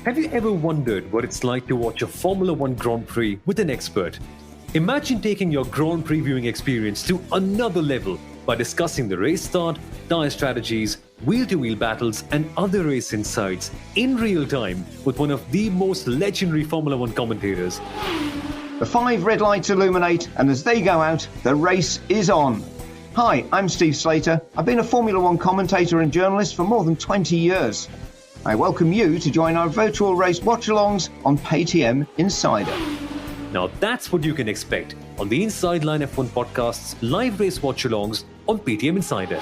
Have you ever wondered what it's like to watch a Formula One Grand Prix with an expert? Imagine taking your Grand Prix viewing experience to another level by discussing the race start, tyre strategies, wheel-to-wheel battles, and other race insights in real time with one of the most legendary Formula One commentators. The 5 red lights illuminate, and as they go out, the race is on. Hi, I'm Steve Slater. I've been a Formula One commentator and journalist for more than 20 years. I welcome you to join our virtual race watch-alongs on PayTM Insider. Now that's what you can expect on the Inside Line F1 podcast's live race watch-alongs on PayTM Insider.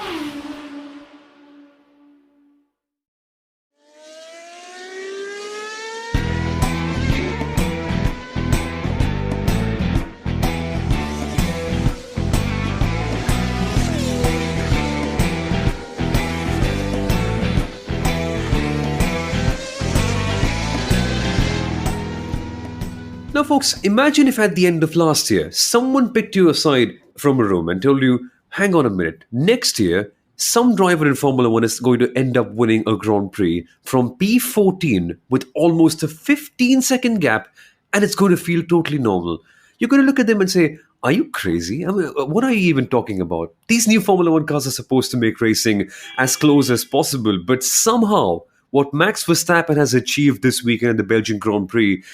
Now, folks, imagine if at the end of last year, someone picked you aside from a room and told you, hang on a minute, next year, some driver in Formula One is going to end up winning a Grand Prix from P14 with almost a 15-second gap, and it's going to feel totally normal. You're going to look at them and say, are you crazy? I mean, what are you even talking about? These new Formula One cars are supposed to make racing as close as possible, but somehow, what Max Verstappen has achieved this weekend in the Belgian Grand Prix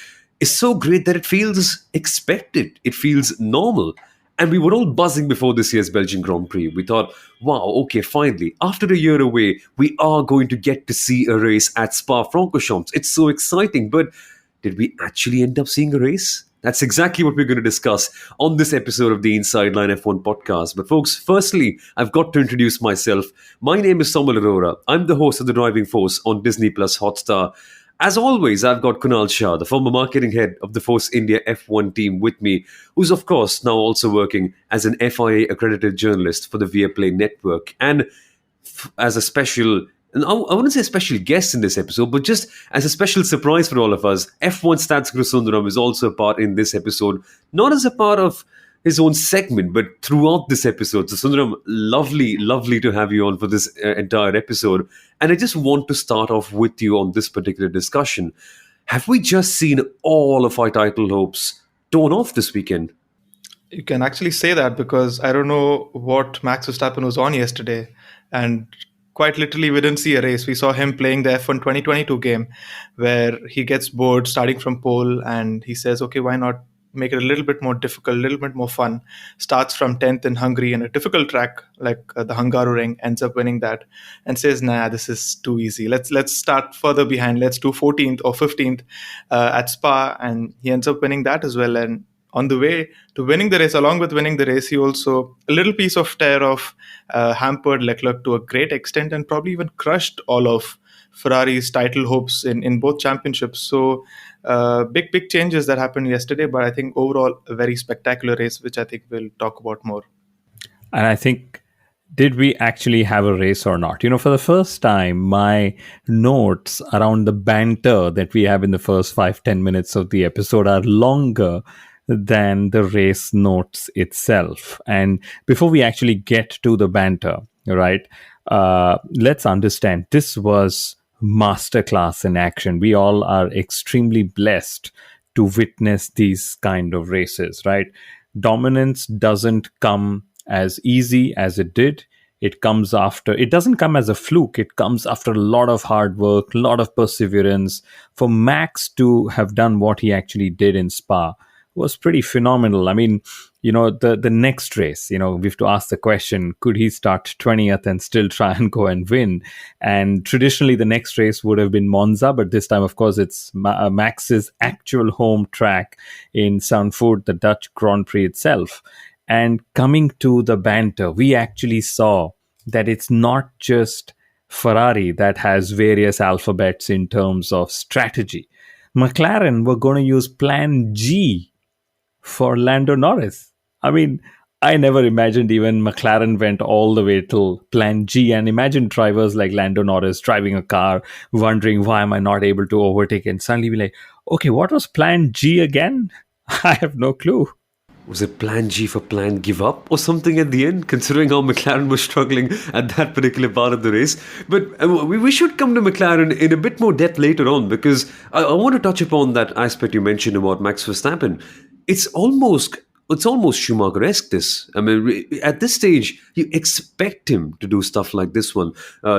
is so great that it feels expected. It feels normal. And we were all buzzing before this year's Belgian Grand Prix. We thought, wow, okay, finally, after a year away, we are going to get to see a race at Spa-Francorchamps. It's so exciting. But did we actually end up seeing a race? That's exactly what we're going to discuss on this episode of the Inside Line F1 podcast. But folks, firstly, I've got to introduce myself. My name is Samuel Arora. I'm the host of The Driving Force on Disney Plus Hotstar. As always, I've got Kunal Shah, the former marketing head of the Force India F1 team with me, who's of course now also working as an FIA accredited journalist for the Viaplay network. And as a special, and I wouldn't say a special guest in this episode, but just as a special surprise for all of us, F1 Stats Guru Sundaram is also a part in this episode, not as a part of his own segment, but throughout this episode. So Sundaram, lovely to have you on for this entire episode. And I just want to start off with you on this particular discussion. Have we just seen all of our title hopes torn off this weekend? You can actually say that because I don't know what Max Verstappen was on yesterday. And quite literally, we didn't see a race. We saw him playing the F1 2022 game where he gets bored starting from pole and he says, okay, why not make it a little bit more difficult, a little bit more fun. Starts from 10th in Hungary in a difficult track like the Hungaroring, ends up winning that and says, nah, this is too easy. Let's start further behind. Let's do 14th or 15th at Spa. And he ends up winning that as well. And on the way to winning the race, along with winning the race, he also, a little piece of tear off, hampered Leclerc to a great extent and probably even crushed all of Ferrari's title hopes in both championships. So big changes that happened yesterday, but I think overall a very spectacular race, which I think we'll talk about more. And I think, did we actually have a race or not? For the first time, my notes around the banter that we have in the first 5-10 minutes of the episode are longer than the race notes itself. And before we actually get to the banter, right, let's understand this was masterclass in action. We all are extremely blessed to witness these kind of races, right? Dominance doesn't come as easy as it did. It doesn't come as a fluke. It comes after a lot of hard work, a lot of perseverance. For Max to have done what he actually did in Spa was pretty phenomenal. I mean, the next race, we have to ask the question, could he start 20th and still try and go and win? And traditionally, the next race would have been Monza, but this time, of course, it's Max's actual home track in Zandvoort, the Dutch Grand Prix itself. And coming to the banter, we actually saw that it's not just Ferrari that has various alphabets in terms of strategy. McLaren were going to use Plan G for Lando Norris. I mean, I never imagined even McLaren went all the way till Plan G. And imagine drivers like Lando Norris driving a car, wondering, why am I not able to overtake? And suddenly be like, okay, what was Plan G again? I have no clue. Was it plan G for plan give up or something at the end, considering how McLaren was struggling at that particular part of the race? But we should come to McLaren in a bit more depth later on, because I want to touch upon that aspect you mentioned about Max Verstappen. It's almost Schumacher-esque. This, I mean, at this stage, you expect him to do stuff like this one,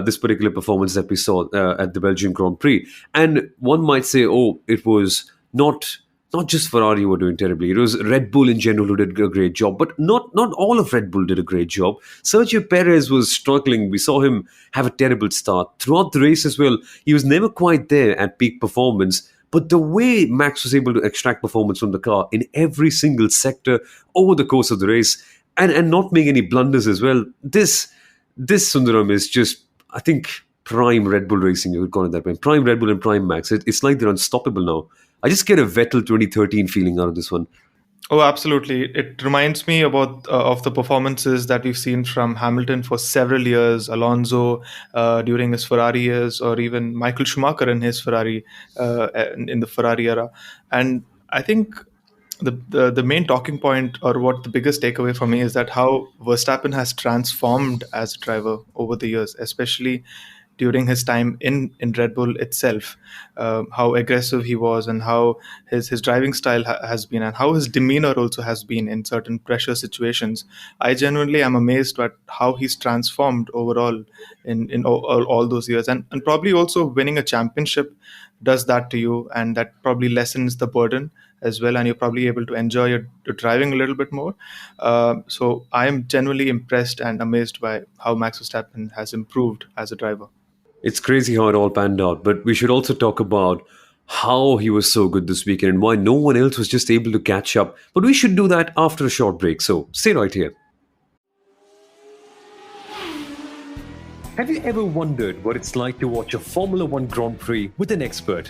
this particular performance that we saw at the Belgian Grand Prix. And one might say, oh, it was not just Ferrari who were doing terribly. It was Red Bull in general who did a great job, but not all of Red Bull did a great job. Sergio Perez was struggling. We saw him have a terrible start throughout the race as well. He was never quite there at peak performance. But the way Max was able to extract performance from the car in every single sector over the course of the race, and not make any blunders as well, this Sundaram is just, I think, prime Red Bull racing, you would call it that way. Prime Red Bull and prime Max. It's like they're unstoppable now. I just get a Vettel 2013 feeling out of this one. Oh, absolutely. It reminds me about of the performances that we've seen from Hamilton for several years, Alonso during his Ferrari years, or even Michael Schumacher in his Ferrari, in the Ferrari era. And I think the main talking point, or what the biggest takeaway for me, is that how Verstappen has transformed as a driver over the years, especially during his time in Red Bull itself, how aggressive he was, and how his driving style has been, and how his demeanor also has been in certain pressure situations. I genuinely am amazed at how he's transformed overall in all those years, and probably also winning a championship does that to you, and that probably lessens the burden as well, and you're probably able to enjoy your driving a little bit more. So I am genuinely impressed and amazed by how Max Verstappen has improved as a driver. It's crazy how it all panned out, but we should also talk about how he was so good this weekend and why no one else was just able to catch up. But we should do that after a short break, so stay right here. Have you ever wondered what it's like to watch a Formula One Grand Prix with an expert?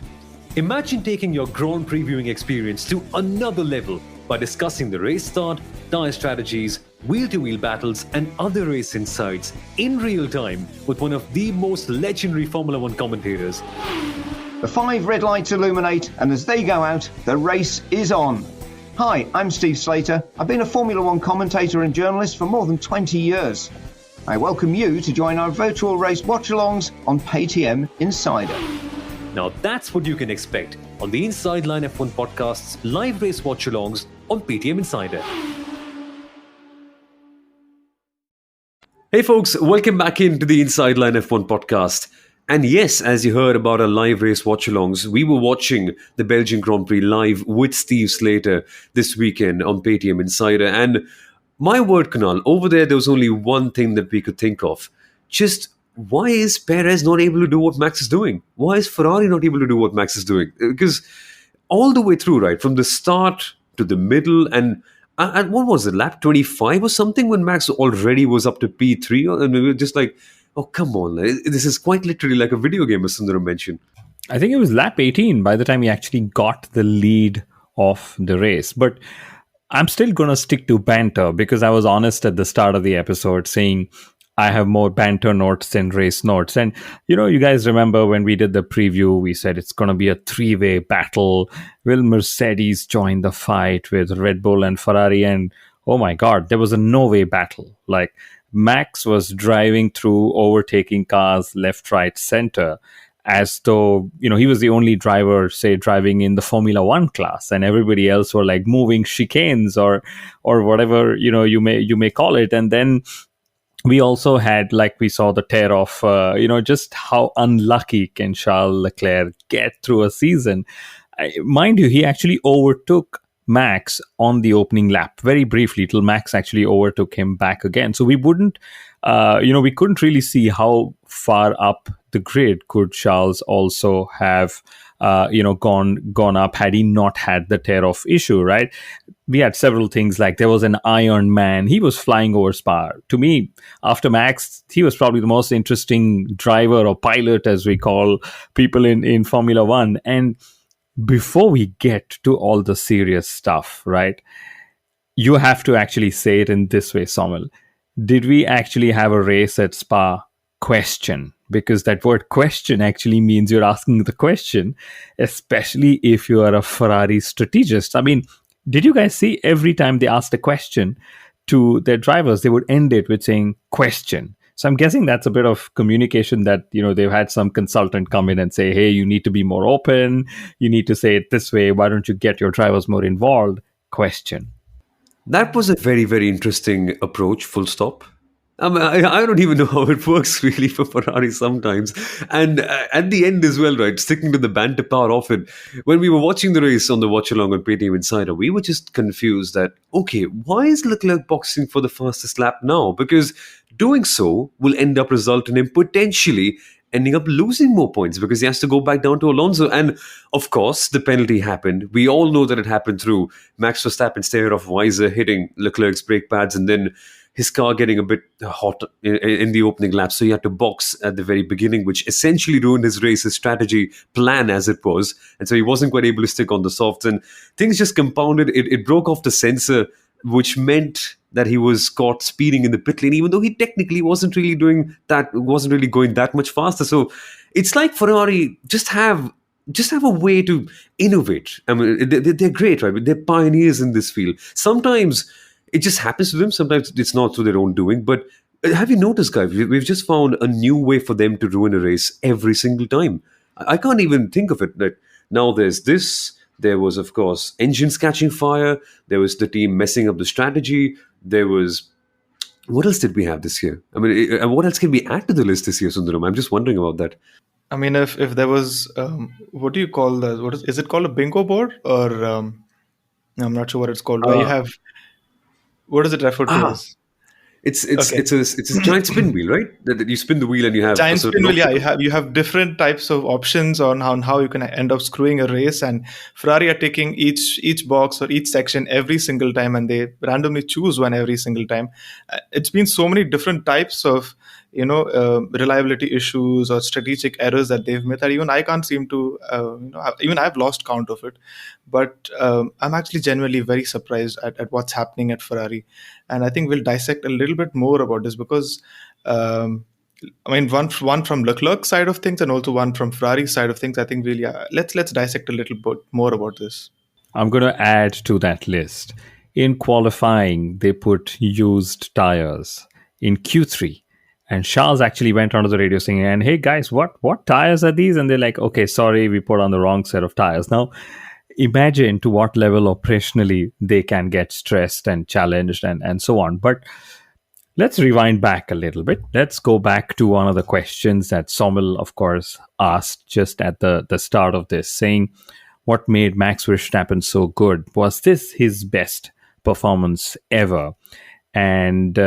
Imagine taking your Grand Prix viewing experience to another level by discussing the race start, tyre strategies, wheel-to-wheel battles, and other race insights in real time with one of the most legendary Formula One commentators. The 5 red lights illuminate, and as they go out, the race is on. Hi, I'm Steve Slater. I've been a Formula One commentator and journalist for more than 20 years. I welcome you to join our virtual race watch-alongs on PayTM Insider. Now that's what you can expect on the Inside Line F1 podcast's live race watch-alongs on PTM Insider. Hey folks, welcome back into the Inside Line F1 podcast. And yes, as you heard about our live race watch-alongs, we were watching the Belgian Grand Prix live with Steve Slater this weekend on PTM Insider. And my word, Kunal, over there was only one thing that we could think of. Just why is Perez not able to do what Max is doing? Why is Ferrari not able to do what Max is doing? Because all the way through, right, from the start to the middle, and what was it, lap 25 or something, when Max already was up to P3? And we were just like, oh, come on. This is quite literally like a video game, as Sundaram mentioned. I think it was lap 18 by the time he actually got the lead of the race. But I'm still going to stick to banter, because I was honest at the start of the episode saying I have more banter notes than race notes. And, you guys remember when we did the preview, we said it's going to be a 3-way battle. Will Mercedes join the fight with Red Bull and Ferrari? And oh my God, there was a no-way battle. Like, Max was driving through, overtaking cars left, right, center, as though, he was the only driver, say, driving in the Formula One class, and everybody else were like moving chicanes or whatever, you may call it. And then we also had, like, we saw the tear off, just how unlucky can Charles Leclerc get through a season. Mind you, he actually overtook Max on the opening lap very briefly till Max actually overtook him back again. So we couldn't really see how far up the grid could Charles also have gone up had he not had the tear off issue, right? We had several things, like there was an Iron Man. He was flying over Spa. To me, after Max, he was probably the most interesting driver or pilot, as we call people in Formula One. And before we get to all the serious stuff, right, you have to actually say it in this way, Somil. Did we actually have a race at Spa? Question. Because that word question actually means you're asking the question, especially if you are a Ferrari strategist. I mean, Did you guys see every time they asked a question to their drivers, they would end it with saying question? So I'm guessing that's a bit of communication that, they've had some consultant come in and say, hey, you need to be more open. You need to say it this way. Why don't you get your drivers more involved? Question. That was a very, very interesting approach, full stop. I don't even know how it works really for Ferrari sometimes. And at the end as well, right, sticking to the banter part of it, when we were watching the race on the watch along on PayTV Insider, we were just confused that, okay, why is Leclerc boxing for the fastest lap now? Because doing so will end up resulting in potentially ending up losing more points because he has to go back down to Alonso. And of course, the penalty happened. We all know that it happened through Max Verstappen staring off visor, hitting Leclerc's brake pads, and then his car getting a bit hot in the opening lap. So he had to box at the very beginning, which essentially ruined his race, his strategy plan as it was. And so he wasn't quite able to stick on the softs. And things just compounded. It broke off the sensor, which meant that he was caught speeding in the pit lane, even though he technically wasn't really going that much faster. So it's like Ferrari just have a way to innovate. I mean, they're great, right? They're pioneers in this field. Sometimes it just happens to them. Sometimes it's not through their own doing. But have you noticed, guys? We've just found a new way for them to ruin a race every single time. I can't even think of it. That now there's this. There was, of course, engines catching fire. There was the team messing up the strategy. There was, what else did we have this year? I mean, what else can we add to the list this year, Sundaram? I'm just wondering about that. I mean, if there was, what do you call that? Is it called a bingo board, or I'm not sure what it's called. Where you have, what is it referred to Ah, as? it's Okay. it's a giant spin wheel, right? That you spin the wheel and you have a Giant certain spin wheel, yeah, option. you have different types of options on how you can end up screwing a race, and Ferrari are taking each box or each section every single time, and they randomly choose one every single time. It's been so many different types of reliability issues or strategic errors that they've made that even I can't seem to even I've lost count of it. But I'm actually genuinely very surprised at what's happening at Ferrari, and I think we'll dissect a little bit more about this because. I mean, one from Leclerc's side of things and also one from Ferrari's side of things. I think really, let's dissect a little bit more about this. I'm going to add to that list. In qualifying, they put used tires in Q3. And Charles actually went onto the radio saying, and hey guys, what tires are these? And they're like, okay, sorry, we put on the wrong set of tires. Now, imagine to what level operationally they can get stressed and challenged and so on. But let's rewind back a little bit. Let's go back to one of the questions that Somil, of course, asked just at the start of this, saying, what made Max Verstappen so good? Was this his best performance ever? And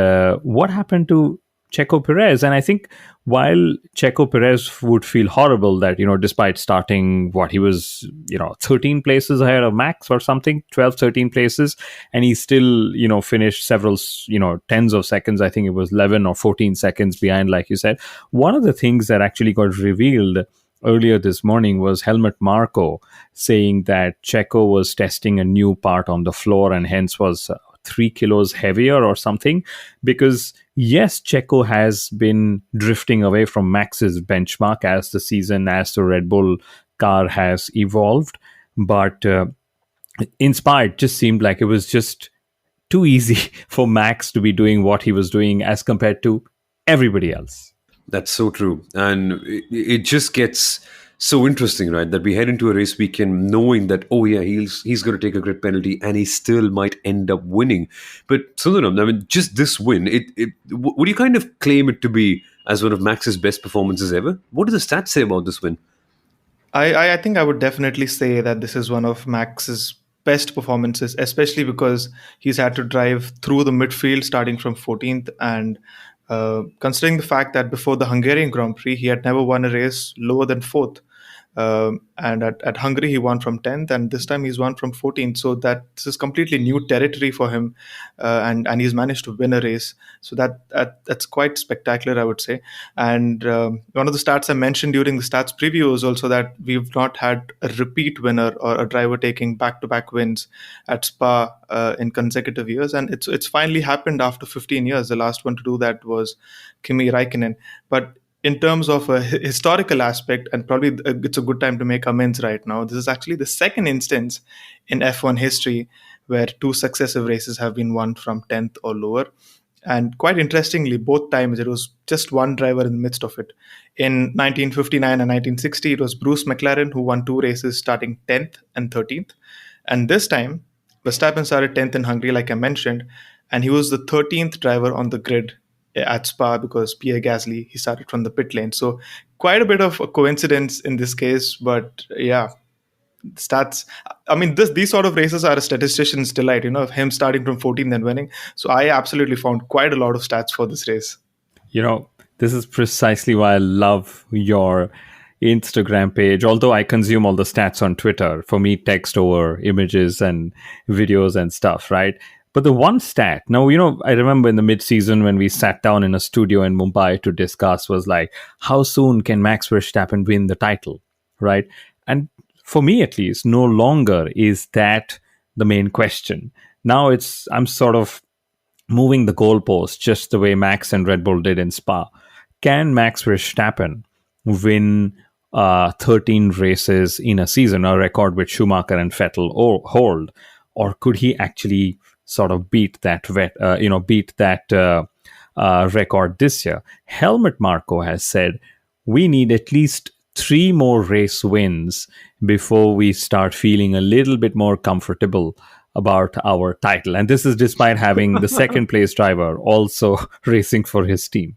what happened to Checo Perez? And I think while Checo Perez would feel horrible that, despite starting he was, 13 places ahead of Max or something, 12, 13 places, and he still, finished several, tens of seconds. I think it was 11 or 14 seconds behind, like you said. One of the things that actually got revealed earlier this morning was Helmut Marko saying that Checo was testing a new part on the floor and hence was 3 kilos heavier or something. Because yes, Checo has been drifting away from Max's benchmark as the Red Bull car has evolved. But inspired just seemed like it was just too easy for Max to be doing what he was doing as compared to everybody else. That's so true. And it just gets so interesting, right? That we head into a race weekend knowing that, oh yeah, he's going to take a grid penalty and he still might end up winning. But Sundaram, I mean, just this win, would you kind of claim it to be as one of Max's best performances ever? What do the stats say about this win? I think I would definitely say that this is one of Max's best performances, especially because he's had to drive through the midfield starting from 14th. And considering the fact that before the Hungarian Grand Prix, he had never won a race lower than fourth. And at Hungary, he won from 10th, and this time he's won from 14th. So this is completely new territory for him, and he's managed to win a race. So that's quite spectacular, I would say. And one of the stats I mentioned during the stats preview is also that we've not had a repeat winner or a driver taking back-to-back wins at Spa in consecutive years, and it's finally happened after 15 years. The last one to do that was Kimi Räikkönen, but in terms of a historical aspect, and probably it's a good time to make amends right now. This is actually the second instance in F1 history where 2 successive races have been won from 10th or lower. And quite interestingly, both times it was just one driver in the midst of it. In 1959 and 1960, it was Bruce McLaren who won 2 races starting 10th and 13th. And this time, Verstappen started 10th in Hungary, like I mentioned, and he was the 13th driver on the grid at Spa because Pierre Gasly, he started from the pit lane. So quite a bit of a coincidence in this case, but yeah, stats. I mean, these sort of races are a statistician's delight, of him starting from 14th and winning. So I absolutely found quite a lot of stats for this race. You know, this is precisely why I love your Instagram page. Although I consume all the stats on Twitter, for me, text over images and videos and stuff, right? But the one stat, now, I remember in the mid-season when we sat down in a studio in Mumbai to discuss was like, how soon can Max Verstappen win the title, right? And for me, at least, no longer is that the main question. Now I'm sort of moving the goalpost just the way Max and Red Bull did in Spa. Can Max Verstappen win 13 races in a season, a record which Schumacher and Vettel hold, or could he actually sort of beat that record this year? Helmut Marko has said we need at least 3 more race wins before we start feeling a little bit more comfortable about our title. And this is despite having the second place driver also racing for his team.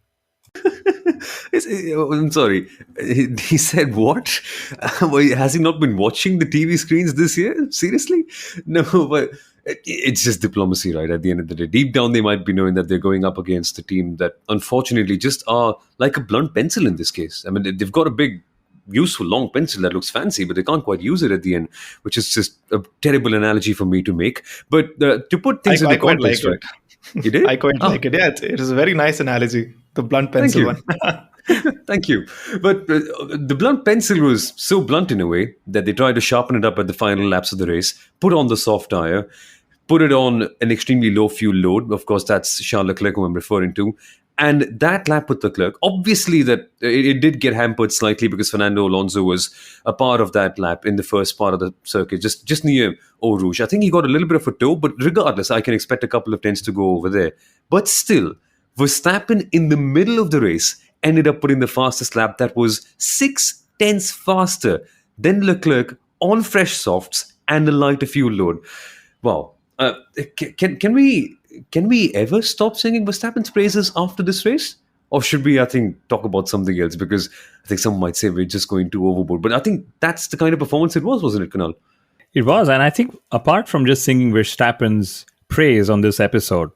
I'm sorry. He said what? Has he not been watching the TV screens this year? Seriously? No, but it's just diplomacy, right? At the end of the day, deep down, they might be knowing that they're going up against a team that unfortunately just are like a blunt pencil in this case. I mean, they've got a big, useful long pencil that looks fancy, but they can't quite use it at the end, which is just a terrible analogy for me to make. But to put things in the context, like right? You did? I quite like it. Yeah, it is a very nice analogy. The blunt pencil one. Thank you. But the blunt pencil was so blunt in a way that they tried to sharpen it up at the final laps of the race, put on the soft tire, put it on an extremely low fuel load. Of course, that's Charles Leclerc who I'm referring to. And that lap with Leclerc, obviously that it did get hampered slightly because Fernando Alonso was a part of that lap in the first part of the circuit, just near Eau Rouge. I think he got a little bit of a tow, but regardless, I can expect a couple of tenths to go over there. But still, Verstappen in the middle of the race ended up putting the fastest lap that was 6 tenths faster than Leclerc on fresh softs and a lighter fuel load. Wow. Can we ever stop singing Verstappen's praises after this race? Or should we, I think, talk about something else? Because I think some might say we're just going too overboard. But I think that's the kind of performance it was, wasn't it, Kunal? It was. And I think apart from just singing Verstappen's praise on this episode,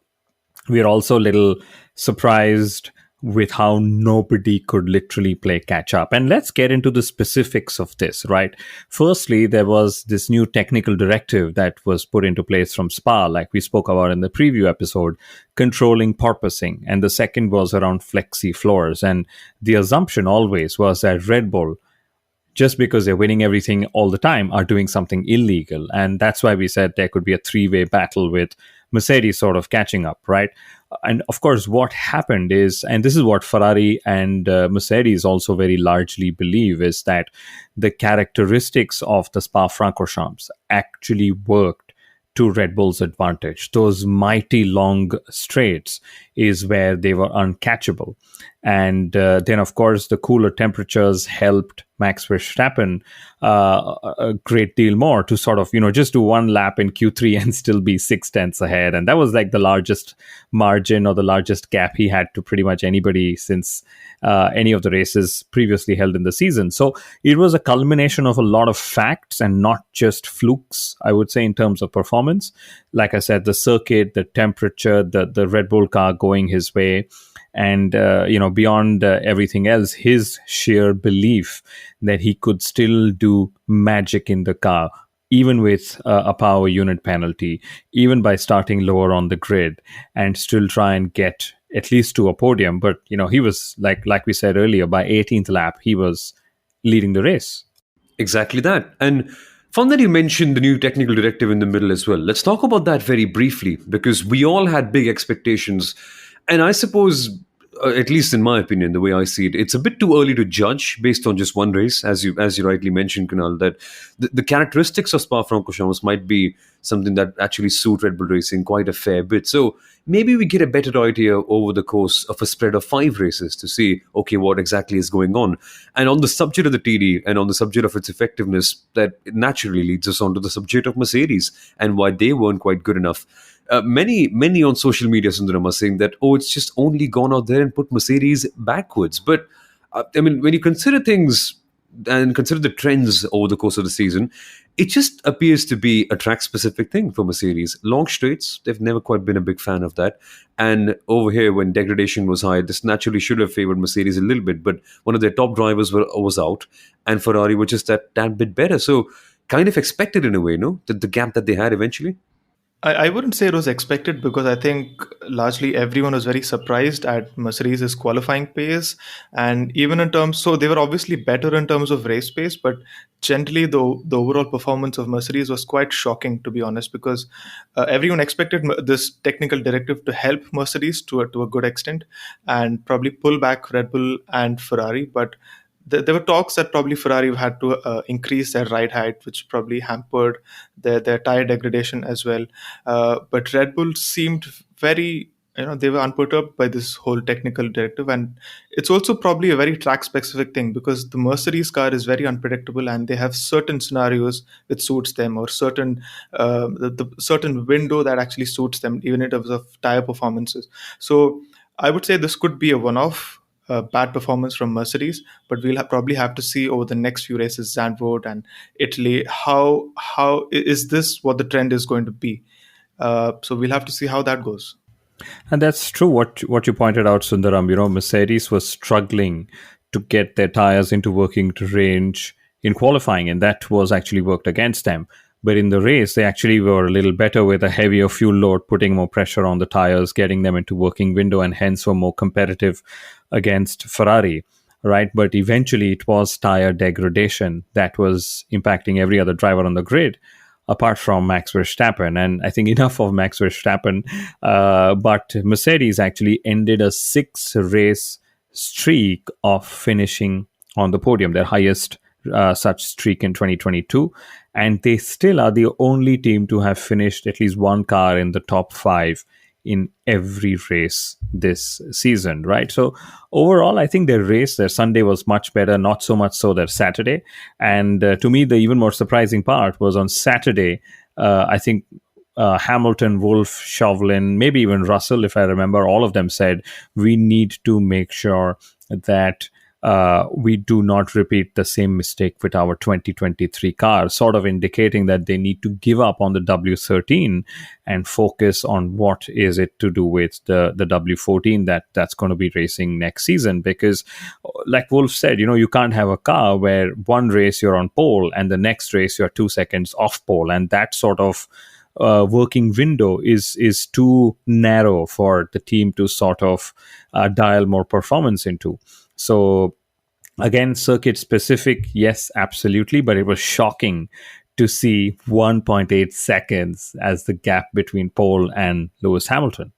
we're also a little surprised with how nobody could literally play catch up. And let's get into the specifics of this, right? Firstly, there was this new technical directive that was put into place from Spa, like we spoke about in the preview episode, controlling porpoising. And the second was around flexi floors. And the assumption always was that Red Bull, just because they're winning everything all the time, are doing something illegal. And that's why we said there could be a 3-way battle with Mercedes sort of catching up, right? And of course, what happened is, and this is what Ferrari and Mercedes also very largely believe, is that the characteristics of the Spa-Francorchamps actually worked to Red Bull's advantage. Those mighty long straights is where they were uncatchable. And then, of course, the cooler temperatures helped Max Verstappen a great deal more to sort of, just do one lap in Q3 and still be 6 tenths ahead. And that was like the largest margin or the largest gap he had to pretty much anybody since any of the races previously held in the season. So it was a culmination of a lot of facts and not just flukes, I would say, in terms of performance. Like I said, the circuit, the temperature, the Red Bull car going his way, and beyond everything else, his sheer belief that he could still do magic in the car, even with a power unit penalty, even by starting lower on the grid, and still try and get at least to a podium. But he was like we said earlier, by 18th lap he was leading the race. Exactly that. And fun that you mentioned the new technical directive in the middle as well. Let's talk about that very briefly, because we all had big expectations. And I suppose at least in my opinion, the way I see it, it's a bit too early to judge based on just one race, as you rightly mentioned, Kunal. That the characteristics of Spa-Francorchamps might be something that actually suit Red Bull Racing quite a fair bit. So maybe we get a better idea over the course of a spread of 5 races to see, okay, what exactly is going on. And on the subject of the TD and on the subject of its effectiveness, that naturally leads us on to the subject of Mercedes and why they weren't quite good enough. Many on social media, Sundaram, are saying that, oh, it's just only gone out there and put Mercedes backwards. But I mean, when you consider things and consider the trends over the course of the season, it just appears to be a track specific thing for Mercedes. Long straights, they've never quite been a big fan of that. And over here, when degradation was high, this naturally should have favored Mercedes a little bit. But one of their top drivers was out, and Ferrari were just that bit better. So kind of expected in a way, no? The gap that they had eventually. I wouldn't say it was expected because I think largely everyone was very surprised at Mercedes' qualifying pace. And even in terms, so they were obviously better in terms of race pace, but generally the overall performance of Mercedes was quite shocking, to be honest, because everyone expected this technical directive to help Mercedes to a good extent and probably pull back Red Bull and Ferrari. But there were talks that probably Ferrari had to increase their ride height, which probably hampered their tire degradation as well. But Red Bull seemed very, they were unperturbed by this whole technical directive. And it's also probably a very track specific thing because the Mercedes car is very unpredictable and they have certain scenarios which suits them or certain the certain window that actually suits them, even in terms of tire performances. So I would say this could be a one-off bad performance from Mercedes, but we'll probably have to see over the next few races, Zandvoort and Italy, how is this what the trend is going to be. So we'll have to see how that goes. And that's true what you pointed out, Sundaram. Mercedes was struggling to get their tires into working range in qualifying, and that was actually worked against them. But in the race, they actually were a little better with a heavier fuel load, putting more pressure on the tires, getting them into working window, and hence were more competitive against Ferrari, right? But eventually, it was tire degradation that was impacting every other driver on the grid, apart from Max Verstappen. And I think enough of Max Verstappen. But Mercedes actually ended a 6-race streak of finishing on the podium, their highest such streak in 2022. And they still are the only team to have finished at least one car in the top 5 in every race this season, right? So overall, I think their Sunday was much better, not so much so their Saturday. And to me, the even more surprising part was on Saturday, I think Hamilton, Wolff, Chauvelin, maybe even Russell, if I remember, all of them said, we need to make sure that we do not repeat the same mistake with our 2023 car, sort of indicating that they need to give up on the W13 and focus on what is it to do with the W14 that's going to be racing next season. Because like Wolf said, you can't have a car where one race you're on pole and the next race you're 2 seconds off pole, and that sort of working window is too narrow for the team to sort of dial more performance into. So again, circuit specific, yes, absolutely, but it was shocking to see 1.8 seconds as the gap between pole and Lewis Hamilton.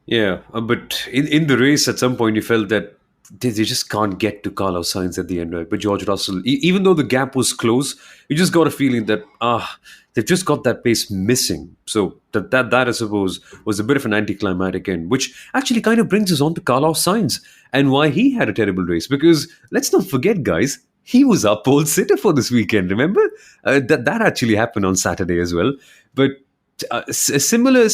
Yeah, but in the race, at some point, you felt that they just can't get to Carlos Sainz at the end, right? But George Russell, even though the gap was close, you just got a feeling that they've just got that pace missing. So that I suppose was a bit of an anticlimactic end, which actually kind of brings us on to Carlos Sainz and why he had a terrible race. Because let's not forget, guys, he was our pole sitter for this weekend. Remember that actually happened on Saturday as well. But a similar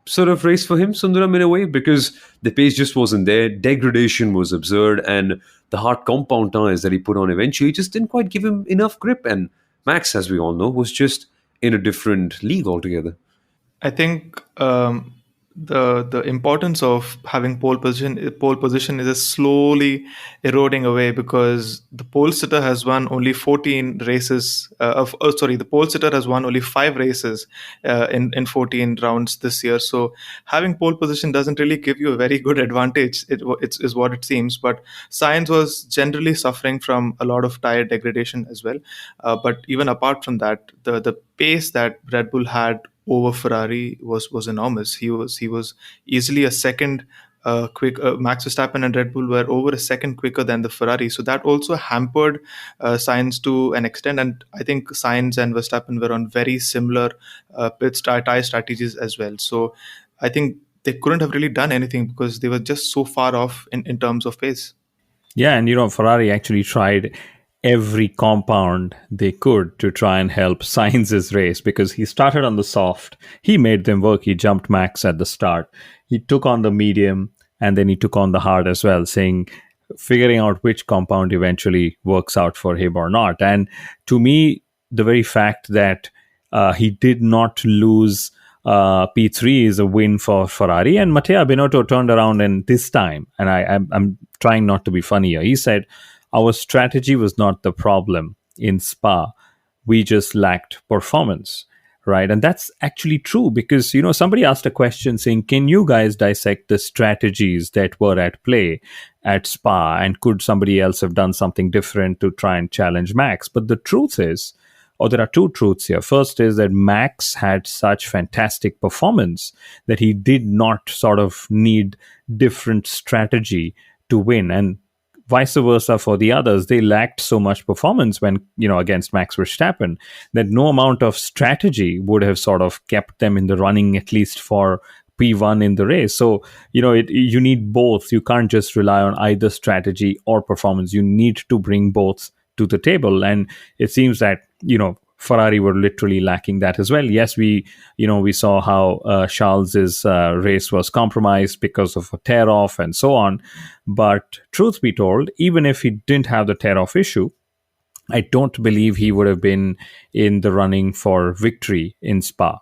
sort of race for him, Sundaram, in a way, because the pace just wasn't there. Degradation was absurd, and the hard compound tires that he put on eventually just didn't quite give him enough grip. And Max, as we all know, was just in a different league altogether. I think the importance of having pole position is slowly eroding away because the pole sitter has won only 14 races. The pole sitter has won only 5 races in 14 rounds this year. So having pole position doesn't really give you a very good advantage. It's what it seems. But Sainz was generally suffering from a lot of tire degradation as well. But even apart from that, the pace that Red Bull had over Ferrari was enormous. He was easily a second quick. Max Verstappen and Red Bull were over a second quicker than the Ferrari, so that also hampered Sainz to an extent. And I think Sainz and Verstappen were on very similar tire strategies as well. So I think they couldn't have really done anything because they were just so far off in terms of pace. Yeah, and Ferrari actually tried every compound they could to try and help Sainz's race because he started on the soft. He made them work. He jumped Max at the start. He took on the medium and then he took on the hard as well, figuring out which compound eventually works out for him or not. And to me, the very fact that he did not lose P3 is a win for Ferrari. And Matteo Binotto turned around and this time, and I'm trying not to be funny here, he said, our strategy was not the problem in Spa. We just lacked performance, right? And that's actually true because, somebody asked a question saying, can you guys dissect the strategies that were at play at Spa? And could somebody else have done something different to try and challenge Max? But the truth is, or there are two truths here. First is that Max had such fantastic performance that he did not sort of need different strategy to win. And vice versa for the others. They lacked so much performance when, against Max Verstappen that no amount of strategy would have sort of kept them in the running, at least for P1 in the race. So, you need both. You can't just rely on either strategy or performance. You need to bring both to the table. And it seems that, Ferrari were literally lacking that as well. Yes, we saw how Charles's race was compromised because of a tear off and so on. But truth be told, even if he didn't have the tear off issue, I don't believe he would have been in the running for victory in Spa.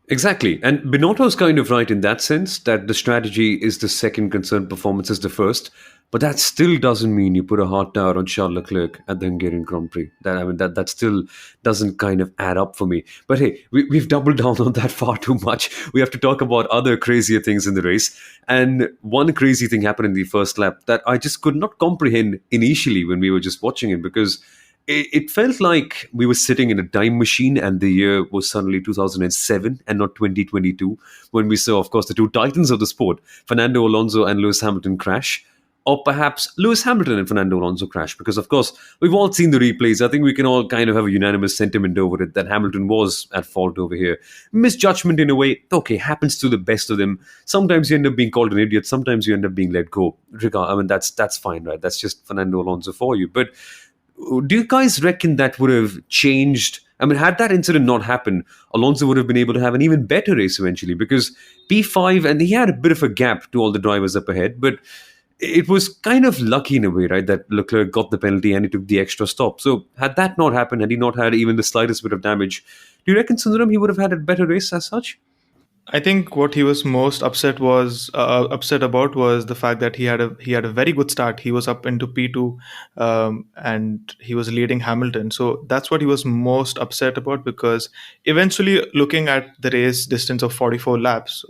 Exactly. And Binotto's kind of right in that sense that the strategy is the second concern, performance is the first. But that still doesn't mean you put a hard tire on Charles Leclerc at the Hungarian Grand Prix. That still doesn't kind of add up for me. But hey, we've doubled down on that far too much. We have to talk about other crazier things in the race. And one crazy thing happened in the first lap that I just could not comprehend initially when we were just watching it, because it felt like we were sitting in a time machine and the year was suddenly 2007 and not 2022, when we saw, of course, the two titans of the sport, Fernando Alonso and Lewis Hamilton, crash. Or perhaps Lewis Hamilton and Fernando Alonso crash, because, of course, we've all seen the replays. I think we can all kind of have a unanimous sentiment over it that Hamilton was at fault over here. Misjudgment in a way, okay, happens to the best of them. Sometimes you end up being called an idiot. Sometimes you end up being let go. That's fine, right? That's just Fernando Alonso for you. But do you guys reckon that would have changed? Had that incident not happened, Alonso would have been able to have an even better race eventually, because P5, and he had a bit of a gap to all the drivers up ahead, but it was kind of lucky in a way, right, that Leclerc got the penalty and he took the extra stop. So had that not happened, had he not had even the slightest bit of damage, do you reckon, Sundaram, he would have had a better race as such? I think what he was most upset about was the fact that he had a very good start. He was up into P2, and he was leading Hamilton. So that's what he was most upset about, because eventually, looking at the race distance of 44 laps,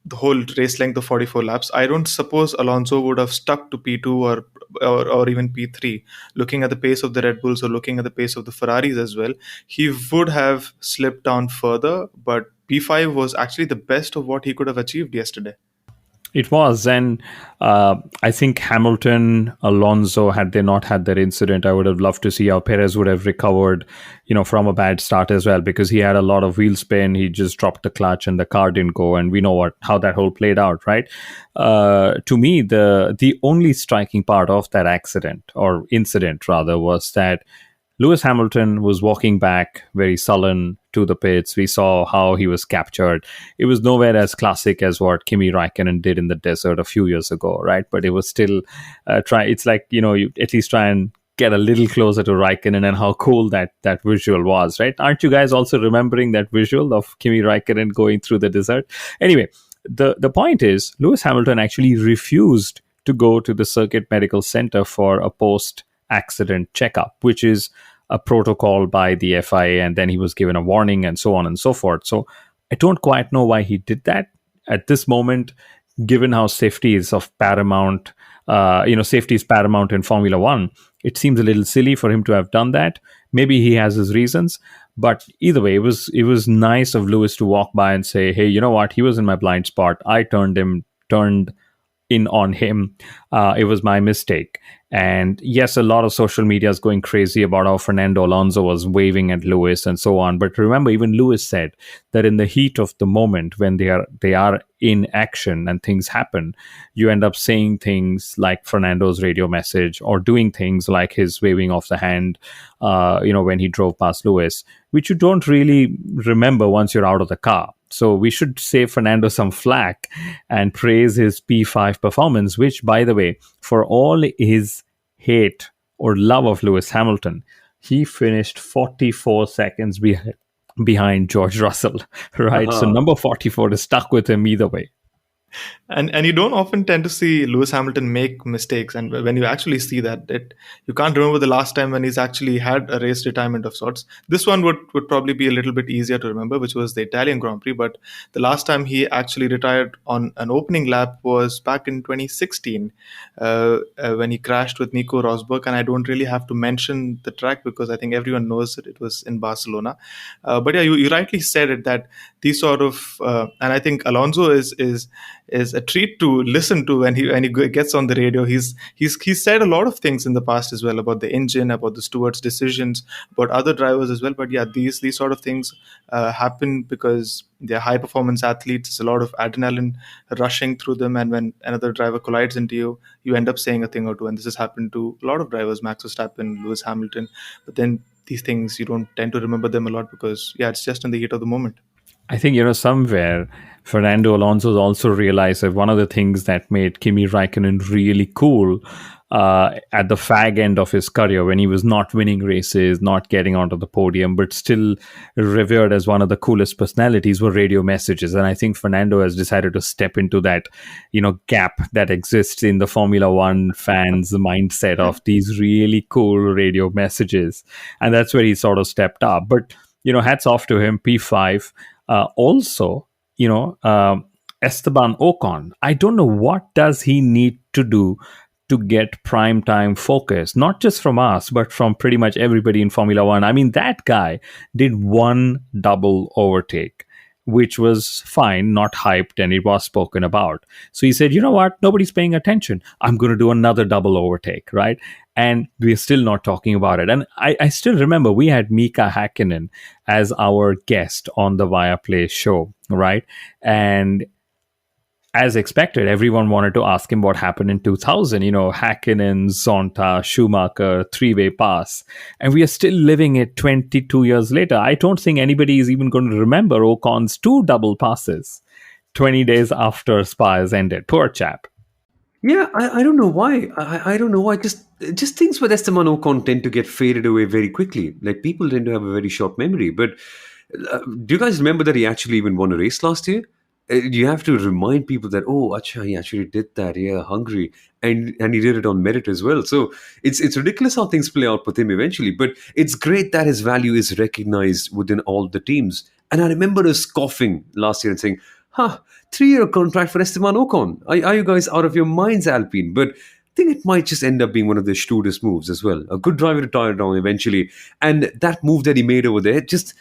the whole race length of 44 laps, I don't suppose Alonso would have stuck to P2 or even P3. Looking at the pace of the Red Bulls or looking at the pace of the Ferraris as well, he would have slipped down further, but P5 was actually the best of what he could have achieved yesterday. It was, and I think Hamilton, Alonso, had they not had that incident, I would have loved to see how Perez would have recovered, from a bad start as well, because he had a lot of wheel spin. He just dropped the clutch and the car didn't go, and we know how that whole played out, right? To me, the only striking part of that accident, or incident rather, was that Lewis Hamilton was walking back very sullen to the pits. We saw how he was captured. It was nowhere as classic as what Kimi Raikkonen did in the desert a few years ago, right? But it was still it's like, you at least try and get a little closer to Raikkonen and how cool that visual was, right? Aren't you guys also remembering that visual of Kimi Raikkonen going through the desert? Anyway, the point is, Lewis Hamilton actually refused to go to the Circuit Medical Center for a post-accident checkup, which is a protocol by the FIA, and then he was given a warning and so on and so forth. So I don't quite know why he did that at this moment, given how safety is of paramount, safety is paramount in Formula One. It seems a little silly for him to have done that. Maybe he has his reasons, but either way, it was nice of Lewis to walk by and say, hey, you know what? He was in my blind spot. I turned him turned in on him. It was my mistake. And yes, a lot of social media is going crazy about how Fernando Alonso was waving at Lewis and so on. But remember, even Lewis said that in the heat of the moment, when they are in action and things happen, you end up saying things like Fernando's radio message, or doing things like his waving off the hand, when he drove past Lewis, which you don't really remember once you're out of the car. So we should save Fernando some flack and praise his P5 performance, which, by the way, for all his hate or love of Lewis Hamilton, he finished 44 seconds behind George Russell, right? So number 44 is stuck with him either way. And you don't often tend to see Lewis Hamilton make mistakes, and when you actually see that, you can't remember the last time when he's actually had a race retirement of sorts. This one would probably be a little bit easier to remember, which was the Italian Grand Prix, but the last time he actually retired on an opening lap was back in 2016, when he crashed with Nico Rosberg. And I don't really have to mention the track because I think everyone knows that it was in Barcelona. But yeah, you rightly said it, that these sort of and I think Alonso is a treat to listen to when he gets on the radio. He's said a lot of things in the past as well, about the engine, about the stewards' decisions, about other drivers as well. But yeah, these sort of things happen because they're high performance athletes. There's a lot of adrenaline rushing through them, and when another driver collides into you, you end up saying a thing or two. And this has happened to a lot of drivers, Max Verstappen, Lewis Hamilton. But then these things, you don't tend to remember them a lot because it's just in the heat of the moment. I think, somewhere Fernando Alonso also realized that one of the things that made Kimi Raikkonen really cool at the fag end of his career, when he was not winning races, not getting onto the podium, but still revered as one of the coolest personalities, were radio messages. And I think Fernando has decided to step into that, gap that exists in the Formula One fans' mindset of these really cool radio messages. And that's where he sort of stepped up. But, hats off to him, P5. Also, Esteban Ocon, I don't know what does he need to do to get primetime focus, not just from us, but from pretty much everybody in Formula One. I mean, that guy did one double overtake, which was fine, not hyped, and it was spoken about. So he said, you know what? Nobody's paying attention. I'm going to do another double overtake, right? And we're still not talking about it. And I still remember we had Mika Hakkinen as our guest on the Viaplay show, right? And as expected, everyone wanted to ask him what happened in 2000, Hakkinen, Zonta, Schumacher, three-way pass. And we are still living it 22 years later. I don't think anybody is even going to remember Ocon's two double passes 20 days after Spa has ended. Poor chap. Yeah, I don't know why. I don't know why. Just things with Esteban Ocon tend to get faded away very quickly. Like, people tend to have a very short memory. But do you guys remember that he actually even won a race last year? You have to remind people that, acha, he actually did that. Yeah, Hungary, and he did it on merit as well. So it's ridiculous how things play out with him eventually. But it's great that his value is recognized within all the teams. And I remember us scoffing last year and saying, 3-year contract for Esteban Ocon. Are you guys out of your minds, Alpine? But I think it might just end up being one of the shrewdest moves as well. A good driver retired down eventually. And that move that he made over there, just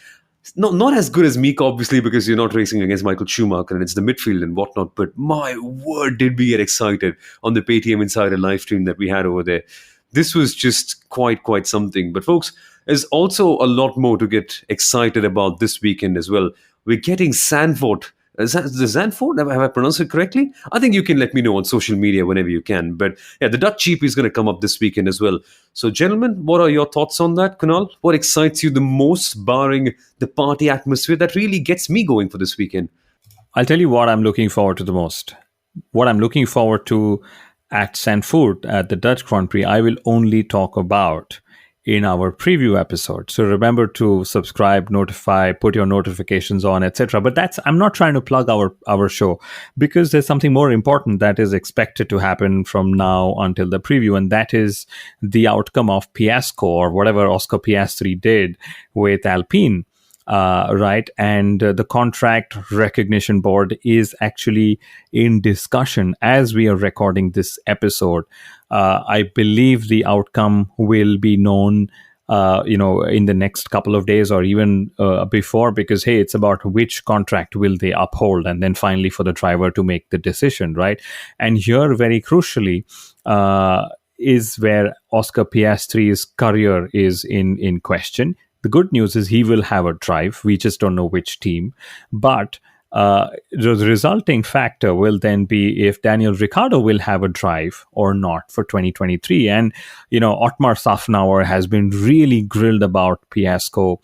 not as good as Mika, obviously, because you're not racing against Michael Schumacher and it's the midfield and whatnot. But my word, did we get excited on the Paytm Insider live stream that we had over there. This was just quite something. But folks, there's also a lot more to get excited about this weekend as well. We're getting Zandvoort. Zandvoort? Have I pronounced it correctly? I think you can let me know on social media whenever you can. But yeah, the Dutch GP is going to come up this weekend as well. So, gentlemen, what are your thoughts on that, Kunal? What excites you the most, barring the party atmosphere that really gets me going for this weekend? I'll tell you what I'm looking forward to the most. What I'm looking forward to at Zandvoort, at the Dutch Grand Prix, I will only talk about in our preview episode. So remember to subscribe, notify, put your notifications on, etc. But I'm not trying to plug our show, because there's something more important that is expected to happen from now until the preview, and that is the outcome of Fiasco, or whatever Oscar Piastri did with Alpine. Right, and the contract recognition board is actually in discussion as we are recording this episode. I believe the outcome will be known in the next couple of days or even before, because hey, it's about which contract will they uphold, and then finally for the driver to make the decision, right? And here, very crucially, is where Oscar Piastri's career is in question. The good news is he will have a drive. We just don't know which team. But the resulting factor will then be if Daniel Ricciardo will have a drive or not for 2023. And, Otmar Safnauer has been really grilled about Piastri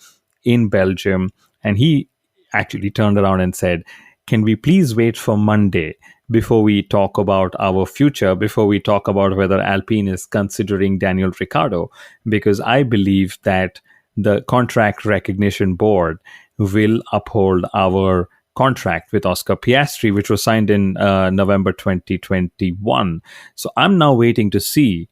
in Belgium. And he actually turned around and said, can we please wait for Monday before we talk about our future, before we talk about whether Alpine is considering Daniel Ricciardo? Because I believe that the contract recognition board will uphold our contract with Oscar Piastri, which was signed in November 2021. So I'm now waiting to see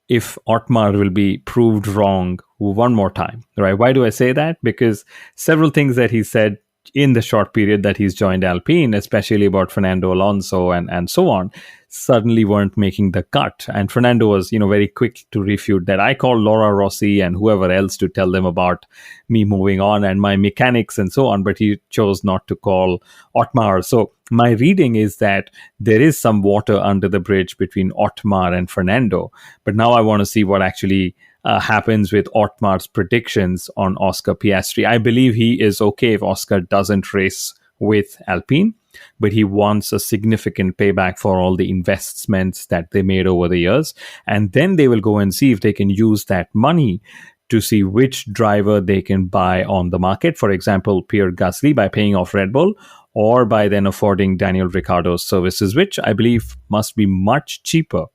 if Otmar will be proved wrong one more time, right? Why do I say that? Because several things that he said in the short period that he's joined Alpine, especially about Fernando Alonso and so on, suddenly weren't making the cut. And Fernando was, very quick to refute that. I called Laura Rossi and whoever else to tell them about me moving on and my mechanics and so on, but he chose not to call Otmar. So my reading is that there is some water under the bridge between Otmar and Fernando. But now I want to see what actually happens with Otmar's predictions on Oscar Piastri. I believe he is okay if Oscar doesn't race with Alpine, but he wants a significant payback for all the investments that they made over the years. And then they will go and see if they can use that money to see which driver they can buy on the market. For example, Pierre Gasly by paying off Red Bull, or by then affording Daniel Ricciardo's services, which I believe must be much cheaper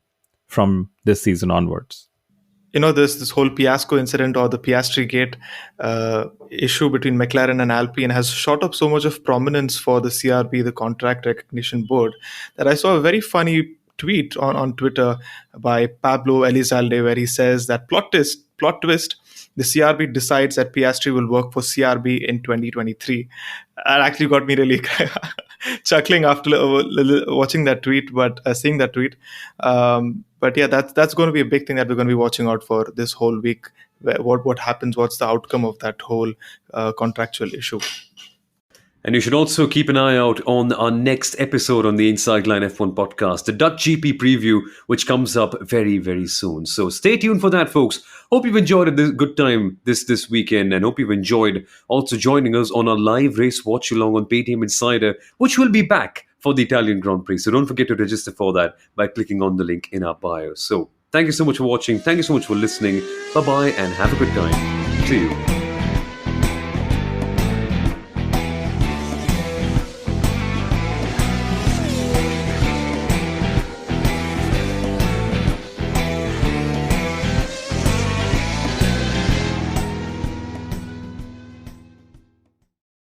from this season onwards. This whole Piastri incident or the Piastri Gate issue between McLaren and Alpine has shot up so much of prominence for the CRB, the Contract Recognition Board, that I saw a very funny tweet on Twitter by Pablo Elizalde, where he says that plot twist, the CRB decides that Piastri will work for CRB in 2023. That actually got me really chuckling after watching that tweet, but seeing that tweet. But yeah, that's going to be a big thing that we're going to be watching out for this whole week. What happens? What's the outcome of that whole contractual issue? And you should also keep an eye out on our next episode on the Inside Line F1 podcast, the Dutch GP preview, which comes up very, very soon. So stay tuned for that, folks. Hope you've enjoyed a good time this weekend, and hope you've enjoyed also joining us on our live race watch along on Paytm Insider, which will be back for the Italian Grand Prix. So don't forget to register for that by clicking on the link in our bio. So thank you so much for watching. Thank you so much for listening. Bye-bye and have a good time. See you.